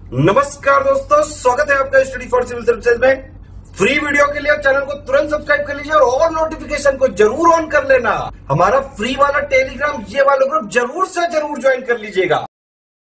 नमस्कार दोस्तों, स्वागत है आपका स्टडी फॉर सिविल सर्विसेज में। फ्री वीडियो के लिए चैनल को तुरंत सब्सक्राइब कर लीजिए और नोटिफिकेशन को जरूर ऑन कर लेना। हमारा फ्री वाला टेलीग्राम ये वाला ग्रुप जरूर से जरूर ज्वाइन कर लीजिएगा।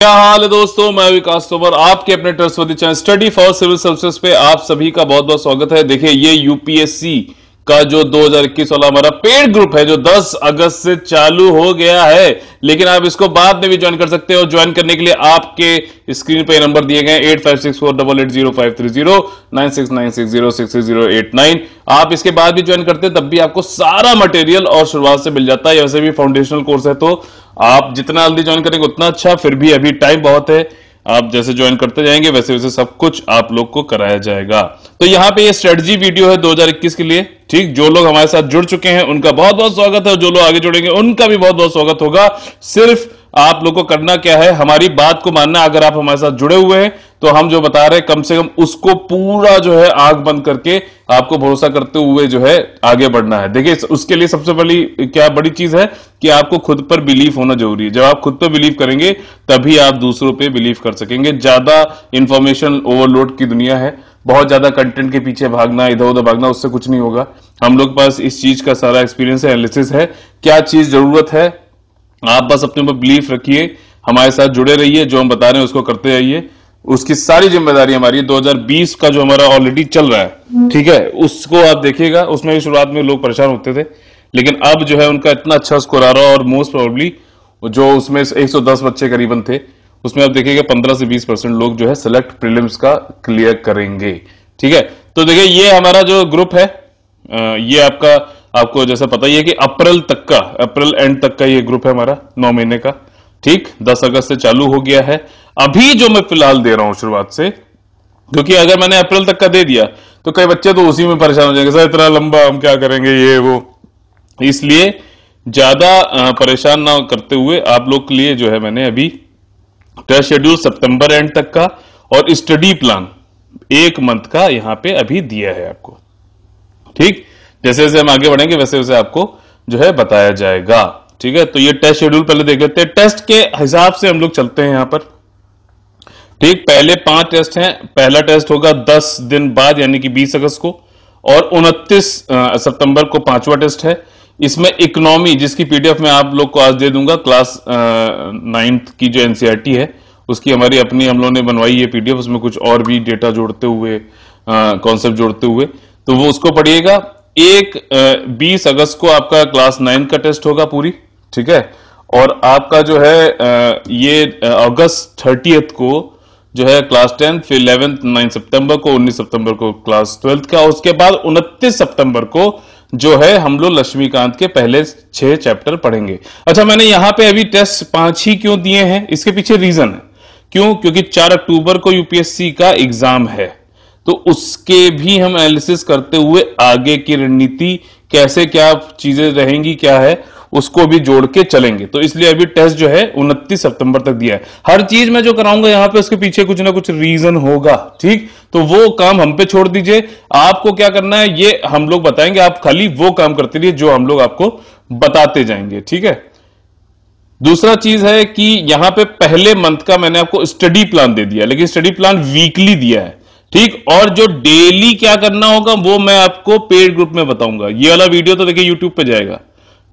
क्या हाल है दोस्तों, मैं विकास तोमर आपके अपने trustworthy channel study for civil services पे आप सभी का बहुत बहुत स्वागत है। देखिए, ये यूपीएससी का जो 2021 वाला हमारा पेड ग्रुप है जो 10 अगस्त से चालू हो गया है, लेकिन आप इसको बाद में भी ज्वाइन कर सकते हो। ज्वाइन करने के लिए आपके स्क्रीन पे नंबर दिए गए 8564880530 9696066089। आप इसके बाद भी ज्वाइन करते हैं तब भी आपको सारा मटेरियल और शुरुआत से मिल जाता है। वैसे भी फाउंडेशनल कोर्स है तो आप जितना जल्दी ज्वाइन करेंगे उतना अच्छा। फिर भी अभी टाइम बहुत है, आप जैसे ज्वाइन करते जाएंगे वैसे वैसे सब कुछ आप लोग को कराया जाएगा। तो यहाँ पे ये स्ट्रेटजी वीडियो है 2021 के लिए। ठीक, जो लोग हमारे साथ जुड़ चुके हैं उनका बहुत बहुत स्वागत है, जो लोग आगे जुड़ेंगे उनका भी बहुत बहुत स्वागत होगा। सिर्फ आप लोग को करना क्या है, हमारी बात को मानना। अगर आप हमारे साथ जुड़े हुए हैं तो हम जो बता रहे हैं कम से कम उसको पूरा जो है आंख बंद करके आपको भरोसा करते हुए जो है आगे बढ़ना है। देखिए, उसके लिए सबसे बड़ी चीज है कि आपको खुद पर बिलीव होना जरूरी है। जब आप खुद पर बिलीव करेंगे तभी आप दूसरों पे बिलीव कर सकेंगे। ज्यादा इंफॉर्मेशन ओवरलोड की दुनिया है, बहुत ज्यादा कंटेंट के पीछे भागना, इधर उधर भागना, उससे कुछ नहीं होगा। हम लोग पास इस चीज का सारा एक्सपीरियंस है, एनालिसिस है, क्या चीज जरूरत है। आप बस अपने ऊपर बिलीफ रखिए, हमारे साथ जुड़े रहिए, जो हम बता रहे हैं उसको करते जाइए। उसकी सारी जिम्मेदारी हमारी 2020 का जो हमारा ऑलरेडी चल रहा है, ठीक है, उसको आप देखिएगा। उसमें भी शुरुआत में लोग परेशान होते थे, लेकिन अब जो है उनका इतना अच्छा स्कोर आ रहा है और मोस्ट प्रोबेबली जो उसमें 110 बच्चे करीबन थे उसमें आप देखिएगा 15 से 20% लोग जो है सिलेक्ट प्रीलिम्स का क्लियर करेंगे। ठीक है, तो देखिए ये हमारा जो ग्रुप है ये आपको जैसा पता ही है कि अप्रैल एंड तक का ये ग्रुप है हमारा, 9 महीने का। ठीक, 10 अगस्त से चालू हो गया है। अभी जो मैं फिलहाल दे रहा हूं शुरुआत से, क्योंकि अगर मैंने अप्रैल तक का दे दिया तो कई बच्चे तो उसी में परेशान हो जाएंगे, सर इतना लंबा हम क्या करेंगे ये वो। इसलिए ज्यादा परेशान ना करते हुए आप लोग के लिए जो है मैंने अभी टेस्ट शेड्यूल सितंबर एंड तक का और स्टडी प्लान 1 मंथ का यहां पे अभी दिया है आपको। ठीक, जैसे जैसे हम आगे बढ़ेंगे वैसे वैसे आपको जो है बताया जाएगा। ठीक है, तो ये टेस्ट शेड्यूल पहले देख लेते हैं। टेस्ट के हिसाब से हम लोग चलते हैं यहां पर। ठीक, पहले 5 टेस्ट हैं। पहला टेस्ट होगा 10 दिन बाद यानी कि 20 अगस्त को, और 29 सितंबर को 5वां टेस्ट है। इसमें इकोनॉमी, जिसकी पीडीएफ मैं आप लोग को आज दे दूंगा, क्लास 9th की जो एनसीईआरटी है उसकी हमारी अपनी हम लोगों ने बनवाई है पीडीएफ। उसमें कुछ और भी डेटा जोड़ते हुए, कॉन्सेप्ट जोड़ते हुए, तो वो उसको पढ़िएगा। 20 अगस्त को आपका क्लास 9 का टेस्ट होगा पूरी। ठीक है, और आपका जो है ये अगस्त 30 को जो है क्लास 10, फिर 11th 9 सितंबर को, 19 सितंबर को क्लास 12th का। उसके बाद 29 सितंबर को जो है हम लोग लक्ष्मीकांत के पहले 6 चैप्टर पढ़ेंगे। अच्छा, मैंने यहां पे अभी टेस्ट 5 ही क्यों दिए हैं, इसके पीछे रीजन है। क्यों? क्योंकि 4 अक्टूबर को यूपीएससी का एग्जाम है, तो उसके भी हम एनालिसिस करते हुए आगे की रणनीति कैसे क्या चीजें रहेंगी, क्या है, उसको भी जोड़ के चलेंगे। तो इसलिए अभी टेस्ट जो है 29 सितंबर तक दिया है। हर चीज मैं जो कराऊंगा यहां पे उसके पीछे कुछ ना कुछ रीजन होगा। ठीक, तो वो काम हम पे छोड़ दीजिए। आपको क्या करना है ये हम लोग बताएंगे, आप खाली वो काम करते रहिए जो हम लोग आपको बताते जाएंगे। ठीक है, दूसरा चीज है कि यहां पे पहले मंथ का मैंने आपको स्टडी प्लान दे दिया, लेकिन स्टडी प्लान वीकली दिया है। ठीक, और जो डेली क्या करना होगा वो मैं आपको पेड ग्रुप में बताऊंगा। ये वाला वीडियो तो देखिए यूट्यूब पे जाएगा,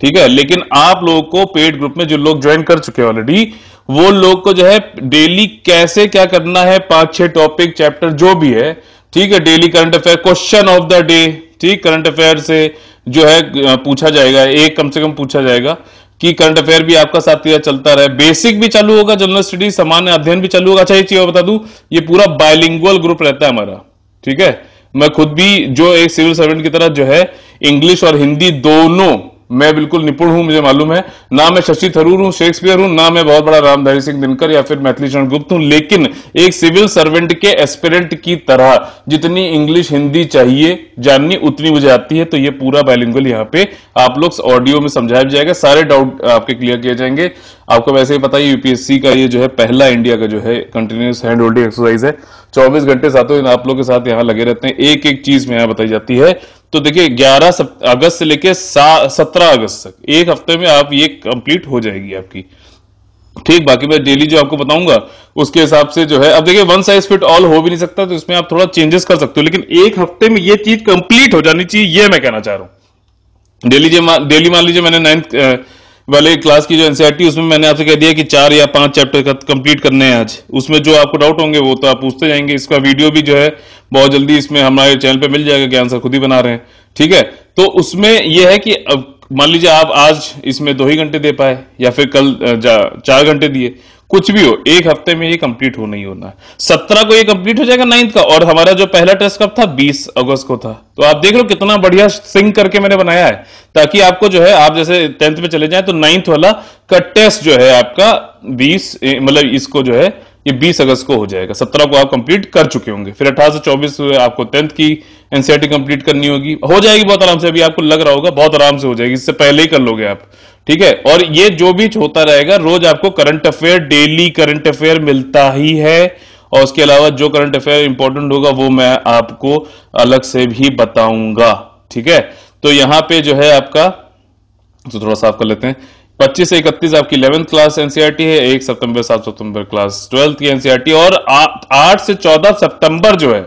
ठीक है, लेकिन आप लोगों को पेड ग्रुप में जो लोग ज्वाइन कर चुके हैं ऑलरेडी, वो लोग को जो है डेली कैसे क्या करना है, 5-6 टॉपिक चैप्टर जो भी है, ठीक है, daily current affair, question of the day, ठीक, करंट अफेयर से जो है पूछा जाएगा, एक कम से कम पूछा जाएगा कि करंट अफेयर भी आपका साथ चलता रहे। बेसिक भी चालू होगा, जनरल स्टडी, सामान्य अध्ययन भी चालू होगा। अच्छा, ये चीज बता दूं, ये पूरा बायलिंगुअल ग्रुप रहता है हमारा। ठीक है, मैं खुद भी जो एक सिविल सर्वेंट की तरह जो है इंग्लिश और हिंदी दोनों मैं बिल्कुल निपुण हूं, मुझे मालूम है। ना मैं शशि थरूर हूं, शेक्सपियर हूं, ना मैं बहुत बड़ा रामधारी सिंह दिनकर या फिर मैथिली शरण गुप्त हूं, लेकिन एक सिविल सर्वेंट के एस्पिरेंट की तरह जितनी इंग्लिश हिंदी चाहिए जाननी उतनी मुझे आती है। तो ये पूरा बायलिंगुअल यहाँ पे आप लोग ऑडियो में समझाया जाएगा, सारे डाउट आपके क्लियर किए जाएंगे। आपको वैसे ही पता है यूपीएससी का ये जो है पहला इंडिया का जो है कंटिन्यूस हैंड होल्डिंग एक्सरसाइज है। 24 घंटे सातों दिन आप लोग के साथ यहां लगे रहते हैं, एक एक चीज में यहां बताई जाती है। तो देखिए 11 अगस्त से लेके 17 अगस्त तक 1 हफ्ते में आप ये कंप्लीट हो जाएगी आपकी। ठीक, बाकी मैं डेली जो आपको बताऊंगा उसके हिसाब से जो है, अब देखिए वन साइज फिट ऑल हो भी नहीं सकता, तो इसमें आप थोड़ा चेंजेस कर सकते हो, लेकिन एक हफ्ते में ये चीज कंप्लीट हो जानी चाहिए, ये मैं कहना चाह रहा हूं। डेली मान लीजिए मैंने 9th वाले क्लास की जो एनसीईआरटी, उसमें मैंने आपसे कह दिया कि 4 या 5 चैप्टर कंप्लीट करने हैं आज। उसमें जो आपको डाउट होंगे वो तो आप पूछते जाएंगे। इसका वीडियो भी जो है बहुत जल्दी इसमें हमारे चैनल पे मिल जाएगा, ज्ञान सर खुद ही बना रहे हैं, ठीक है। तो उसमें यह है कि अब मान लीजिए आप आज इसमें 2 ही घंटे दे पाए या फिर कल 4 घंटे दिए, कुछ भी हो, एक हफ्ते में ये कंप्लीट होना ही होना है। 17 को ये कंप्लीट हो जाएगा 9th का, और हमारा जो पहला टेस्ट कब था, 20 अगस्त को था। तो आप देख लो कितना बढ़िया सिंक करके मैंने बनाया है, ताकि आपको जो है, आप जैसे 10th में चले जाएं तो 9th वाला का टेस्ट जो है आपका 20, मतलब इसको जो है ये 20 अगस्त को हो जाएगा। 17 को आप कंप्लीट कर चुके होंगे, फिर 18 से 24 आपको 10th की एनसीईआरटी कंप्लीट करनी होगी, हो जाएगी बहुत आराम से। अभी आपको लग रहा होगा बहुत आराम से हो जाएगी, इससे पहले ही कर लोगे आप, ठीक है। और ये जो भी होता रहेगा, रोज आपको current affair, daily current affair मिलता ही है, और उसके अलावा जो करंट अफेयर इंपॉर्टेंट होगा वो मैं आपको अलग से भी बताऊंगा, ठीक है। तो यहां पे जो है आपका, तो थोड़ा साफ कर लेते हैं, 25 से 31 आपकी 11th क्लास एनसीईआरटी है, 1 सितंबर 7 सितंबर क्लास 12th की एनसीईआरटी, और 8 से 14 सितंबर जो है,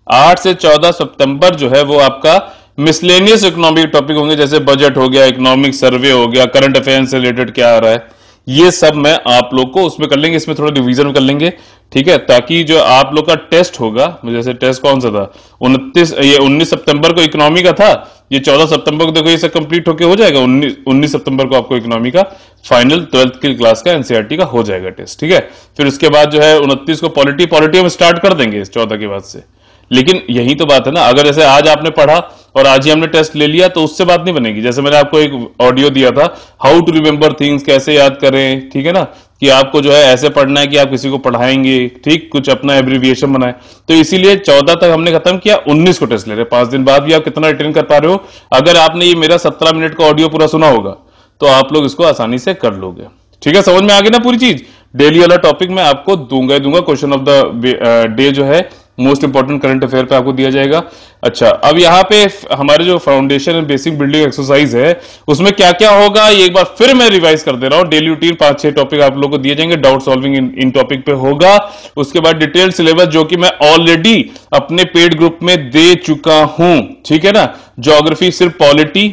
8 से 14 सितंबर जो है वो आपका मिसलेनियस इकोनॉमिक टॉपिक होंगे, जैसे बजट हो गया, इकोनॉमिक सर्वे हो गया, करंट अफेयर से रिलेटेड क्या आ रहा है, ये सब मैं आप लोग को उसमें कर लेंगे, इसमें थोड़ा रिवीजन कर लेंगे, ठीक है। ताकि जो आप लोग का टेस्ट होगा, जैसे टेस्ट कौन सा था, 19 सितंबर को इकोनॉमी का था, ये 14 सितंबर को देखो ये सब कंप्लीट होके हो जाएगा। 19 सितंबर को आपको इकोनॉमी का फाइनल 12th की क्लास का एनसीईआरटी का हो जाएगा टेस्ट, ठीक है। फिर उसके बाद जो है 29 को पॉलिटी हम स्टार्ट कर देंगे इस 14 के बाद से। लेकिन यही तो बात है ना, अगर जैसे आज आपने पढ़ा और आज ही हमने टेस्ट ले लिया तो उससे बात नहीं बनेगी। जैसे मैंने आपको एक ऑडियो दिया था, हाउ टू रिमेंबर थिंग्स, कैसे याद करें, ठीक है ना, कि आपको जो है ऐसे पढ़ना है कि आप किसी को पढ़ाएंगे, ठीक, कुछ अपना एब्रीविएशन बनाए। तो इसीलिए 14 तक हमने खत्म किया, 19 को टेस्ट ले रहे, 5 दिन बाद भी आप कितना रिटेन कर पा रहे हो। अगर आपने ये मेरा 17 मिनट का ऑडियो पूरा सुना होगा तो आप लोग इसको आसानी से कर लोगे, ठीक है। समझ में आ गई ना पूरी चीज। डेली वाला टॉपिक मैं आपको दूंगा ही दूंगा, क्वेश्चन ऑफ द डे जो है मोस्ट इंपॉर्टेंट करंट अफेयर पे आपको दिया जाएगा। अच्छा, अब यहाँ पे हमारे जो foundation and basic building exercise है उसमें क्या क्या होगा ये एक बार फिर मैं रिवाइज कर दे रहा हूँ। डेली रूटीन 5-6 टॉपिक आप लोगों को दिए जाएंगे, डाउट सॉल्विंग इन टॉपिक पे होगा। उसके बाद डिटेल सिलेबस जो कि मैं ऑलरेडी अपने पेड ग्रुप में दे चुका हूं, ठीक है ना। ज्योग्राफी सिर्फ पॉलिटी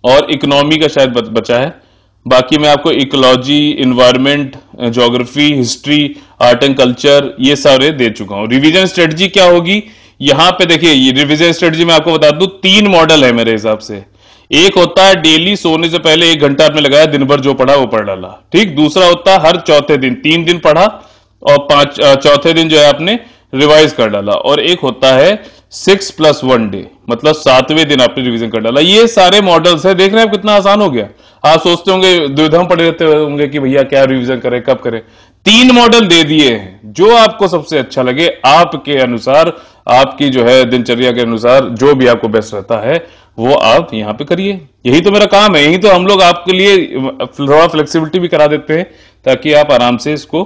और इकोनॉमी का शायद बचा है, बाकी मैं आपको ecology, environment, geography, history, art and culture ये सारे दे चुका हूं। रिवीजन स्ट्रेटजी क्या होगी, यहां पे देखिए, ये रिवीजन स्ट्रेटजी मैं आपको बता दूं 3 मॉडल है मेरे हिसाब से। एक होता है डेली सोने से पहले 1 घंटा आपने लगाया, दिन भर जो पढ़ा वो पढ़ डाला, ठीक। दूसरा होता है हर चौथे दिन 3 दिन पढ़ा और चौथे दिन जो है आपने रिवाइज कर डाला। और एक होता है 6+1 डे, मतलब 7वें दिन आपने रिवीजन कर डाला। ये सारे मॉडल्स है, देख रहे हैं कितना आसान हो गया। आप सोचते होंगे, द्विधा पड़े रहते होंगे कि भैया क्या रिवीजन करें, कब करें। 3 मॉडल दे दिए हैं, जो आपको सबसे अच्छा लगे आपके अनुसार, आपकी जो है दिनचर्या के अनुसार, जो भी आपको बेस्ट रहता है वो आप यहां पे करिए। यही तो मेरा काम है, यही तो हम लोग आपके लिए थोड़ा फ्लेक्सिबिलिटी भी करा देते हैं ताकि आप आराम से इसको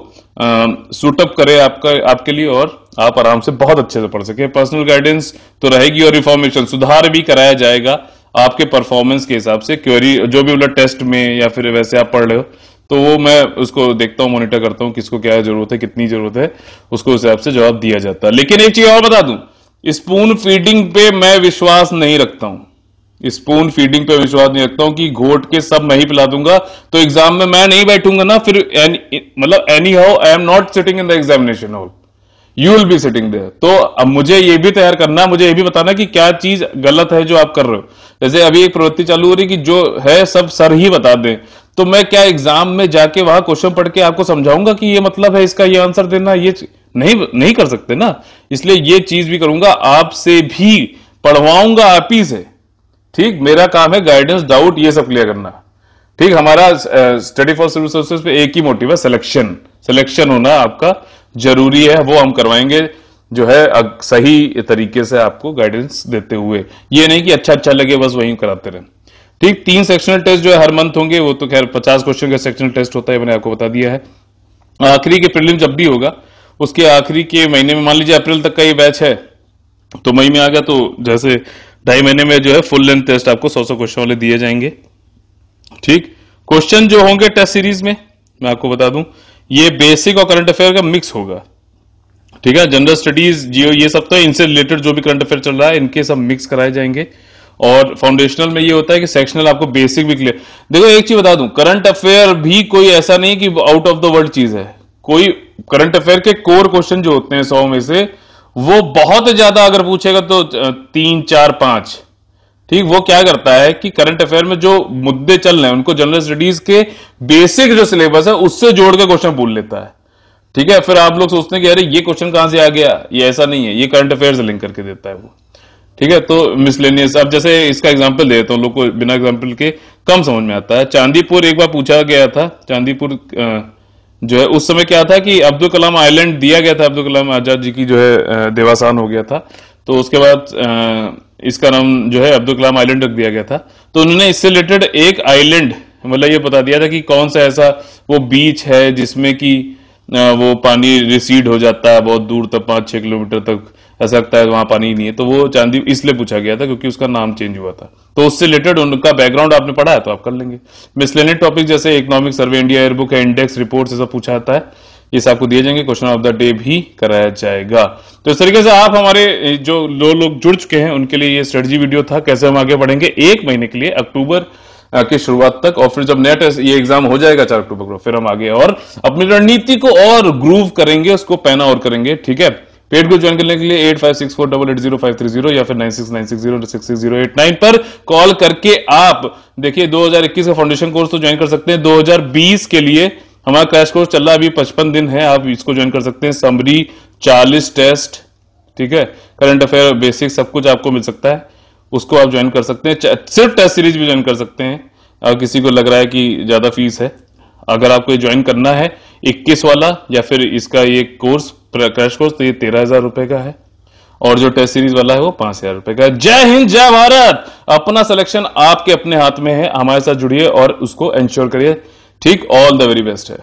सूटअप करें आपके लिए, और आप आराम से बहुत अच्छे से पढ़ सके। पर्सनल गाइडेंस तो रहेगी और रिफॉर्मेशन सुधार भी कराया जाएगा आपके परफॉर्मेंस के हिसाब से। क्वेरी जो भी मतलब टेस्ट में या फिर वैसे आप पढ़ रहे हो तो वो मैं उसको देखता हूं, मॉनिटर करता हूं, किसको क्या जरूरत है, कितनी जरूरत है, उसको उस हिसाब से जवाब दिया जाता है। लेकिन एक चीज और बता दूं, स्पून फीडिंग पे मैं विश्वास नहीं रखता हूं। स्पून फीडिंग पे विश्वास नहीं रखता हूं कि घोट के सब मैं ही पिला दूंगा तो एग्जाम में मैं नहीं बैठूंगा ना, फिर मतलब anyhow I am not sitting in the examination hall, you will be sitting there. तो अब मुझे ये भी तैयार करना, मुझे ये भी बताना कि क्या चीज गलत है जो आप कर रहे हो। जैसे अभी एक प्रवृत्ति चालू हो रही कि जो है सब सर ही बता दें, तो मैं क्या एग्जाम में जाके वहां क्वेश्चन पढ़ के आपको समझाऊंगा कि ये मतलब है इसका ये आंसर देना, ये नहीं कर सकते ना। इसलिए ये चीज भी करूंगा, आपसे भी पढ़वाऊंगा आप ही से, ठीक। मेरा काम है गाइडेंस, डाउट, ये सब क्लियर करना, ठीक। हमारा स्टडी फॉर सिविल सर्विसेज पे एक ही मोटिव है, सिलेक्शन होना आपका जरूरी है, वो हम करवाएंगे जो है सही तरीके से आपको गाइडेंस देते हुए। ये नहीं कि अच्छा लगे बस वही कराते रहे, ठीक। 3 सेक्शनल टेस्ट जो है हर मंथ होंगे, वो तो खैर 50 क्वेश्चन का सेक्शनल टेस्ट होता है, मैंने आपको बता दिया है। आखिरी के प्रीलिम्स जब भी होगा उसके आखिरी के महीने में, मान लीजिए अप्रैल तक का ये बैच है तो मई में आ गया तो जैसे 2.5 महीने में जो है फुल लेंथ टेस्ट आपको 100 क्वेश्चन वाले दिए जाएंगे, ठीक। क्वेश्चन जो होंगे टेस्ट सीरीज में मैं आपको बता दूं, ये बेसिक और करंट अफेयर का मिक्स होगा, ठीक है। जनरल स्टडीज, जियो, ये सब तो इनसे रिलेटेड जो भी करंट अफेयर चल रहा है इनके सब मिक्स कराए जाएंगे। और फाउंडेशनल में ये होता है कि सेक्शनल आपको बेसिक भी क्लियर। देखो एक चीज बता दूं, करंट अफेयर भी कोई ऐसा नहीं कि आउट ऑफ द वर्ल्ड चीज है। कोई करंट अफेयर के कोर क्वेश्चन जो होते हैं 100 में से, वो बहुत ज्यादा अगर पूछेगा तो 3, 4, 5, ठीक। वो क्या करता है कि करंट अफेयर में जो मुद्दे चल रहे हैं उनको जनरल स्टडीज के बेसिक जो सिलेबस है उससे जोड़ के क्वेश्चन पूछ लेता है, ठीक है। फिर आप लोग सोचते हैं कि अरे ये क्वेश्चन कहां से आ गया, ये ऐसा नहीं है, ये करंट अफेयर से लिंक करके देता है वो, ठीक है। तो मिसलेनियस, अब जैसे इसका एग्जांपल देता हूं, लोग को बिना एग्जांपल के कम समझ में आता है। चांदीपुर एक बार पूछा गया था, चांदीपुर जो है उस समय क्या था कि अब्दुल कलाम आइलैंड दिया गया था, अब्दुल कलाम आजाद जी की जो है देवासान हो गया था, तो उसके बाद इसका नाम जो है अब्दुल कलाम आइलैंड रख दिया गया था। तो उन्होंने इससे रिलेटेड एक आइलैंड, मतलब ये बता दिया था कि कौन सा ऐसा वो बीच है जिसमें कि वो पानी रिसीड हो जाता है बहुत दूर तक, 5-6 किलोमीटर तक ऐसा लगता है वहां पानी नहीं है। तो वो चांदी इसलिए पूछा गया था क्योंकि उसका नाम चेंज हुआ था। तो उससे रिलेटेड उनका बैकग्राउंड आपने पढ़ा है तो आप कर लेंगे। मिसलेनियस टॉपिक जैसे इकोनॉमिक सर्वे इंडिया, एयरबुक है, इंडेक्स रिपोर्ट से सब पूछा जाता है, ये सब आपको दिए जाएंगे। क्वेश्चन ऑफ द डे भी कराया जाएगा। तो इस तरीके से आप हमारे जो लोग जुड़ चुके हैं उनके लिए ये स्ट्रेटजी वीडियो था, कैसे हम आगे बढ़ेंगे 1 महीने के लिए, अक्टूबर की शुरुआत तक। और फिर जब नेट ये एग्जाम हो जाएगा 4 अक्टूबर को, फिर हम आगे और अपनी रणनीति को और ग्रूव करेंगे, उसको पैना और करेंगे, ठीक है। पेड को ज्वाइन करने के लिए 8564880530 या फिर 9696066089 पर कॉल करके आप देखिए 2021 का फाउंडेशन कोर्स तो ज्वाइन कर सकते हैं। 2020 के लिए हमारा क्रैश कोर्स चल रहा है, अभी 55 दिन है, आप इसको ज्वाइन कर सकते हैं। समरी 40 टेस्ट, ठीक है, करंट अफेयर बेसिक सब कुछ आपको मिल सकता है, उसको आप ज्वाइन कर सकते हैं। सिर्फ टेस्ट सीरीज भी ज्वाइन कर सकते हैं। अगर किसी को लग रहा है कि ज्यादा फीस है, अगर आपको ये ज्वाइन करना है 21 वाला या फिर इसका ये कोर्स क्रैश कोर्स, तो ये 13,000 रुपए का है, और जो टेस्ट सीरीज वाला है वो 5,000 रुपए का है। जय हिंद, जय भारत। अपना सिलेक्शन आपके अपने हाथ में है, हमारे साथ जुड़िए और उसको एंश्योर करिए, ठीक। ऑल द वेरी बेस्ट है।